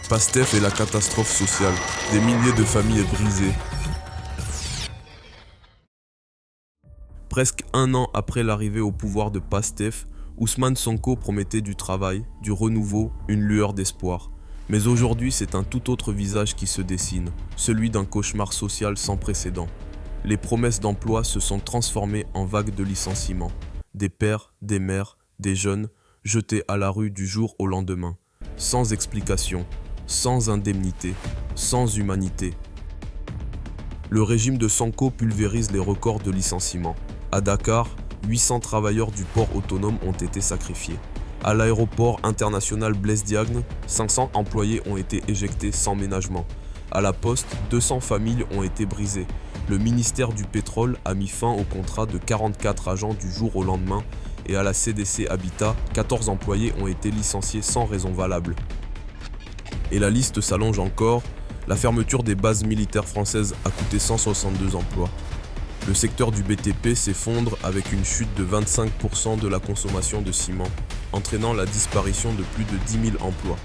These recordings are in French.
Pastef et la catastrophe sociale. Des milliers de familles brisées. Presque un an après l'arrivée au pouvoir de Pastef, Ousmane Sonko promettait du travail, du renouveau, une lueur d'espoir. Mais aujourd'hui, c'est un tout autre visage qui se dessine, celui d'un cauchemar social sans précédent. Les promesses d'emploi se sont transformées en vagues de licenciements. Des pères, des mères, des jeunes, jetés à la rue du jour au lendemain, sans explication, sans indemnité, sans humanité. Le régime de Sonko pulvérise les records de licenciements. À Dakar, 800 travailleurs du port autonome ont été sacrifiés. À l'aéroport international Blaise Diagne, 500 employés ont été éjectés sans ménagement. À la Poste, 200 familles ont été brisées. Le ministère du Pétrole a mis fin au contrat de 44 agents du jour au lendemain et à la CDC Habitat, 14 employés ont été licenciés sans raison valable. Et la liste s'allonge encore, la fermeture des bases militaires françaises a coûté 162 emplois. Le secteur du BTP s'effondre avec une chute de 25% de la consommation de ciment, entraînant la disparition de plus de 10 000 emplois.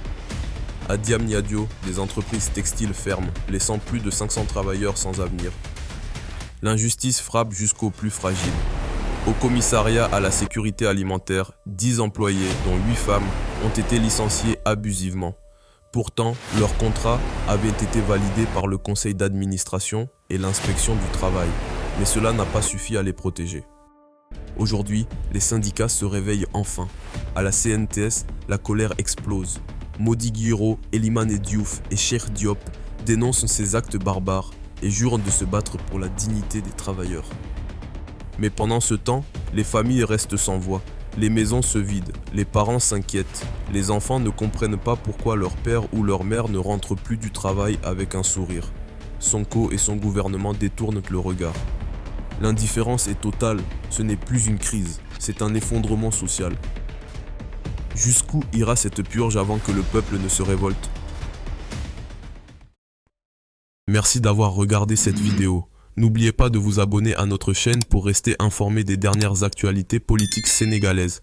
À Diamniadio, des entreprises textiles ferment, laissant plus de 500 travailleurs sans avenir. L'injustice frappe jusqu'aux plus fragiles. Au commissariat à la sécurité alimentaire, 10 employés, dont 8 femmes, ont été licenciés abusivement. Pourtant, leur contrat avait été validé par le conseil d'administration et l'inspection du travail, mais cela n'a pas suffi à les protéger. Aujourd'hui, les syndicats se réveillent enfin. À la CNTS, la colère explose. Mody Guiro, Elimane Diouf et Cheikh Diop dénoncent ces actes barbares et jurent de se battre pour la dignité des travailleurs. Mais pendant ce temps, les familles restent sans voix. Les maisons se vident, les parents s'inquiètent, les enfants ne comprennent pas pourquoi leur père ou leur mère ne rentrent plus du travail avec un sourire. Sonko et son gouvernement détournent le regard. L'indifférence est totale, ce n'est plus une crise, c'est un effondrement social. Jusqu'où ira cette purge avant que le peuple ne se révolte? Merci d'avoir regardé cette vidéo. N'oubliez pas de vous abonner à notre chaîne pour rester informé des dernières actualités politiques sénégalaises.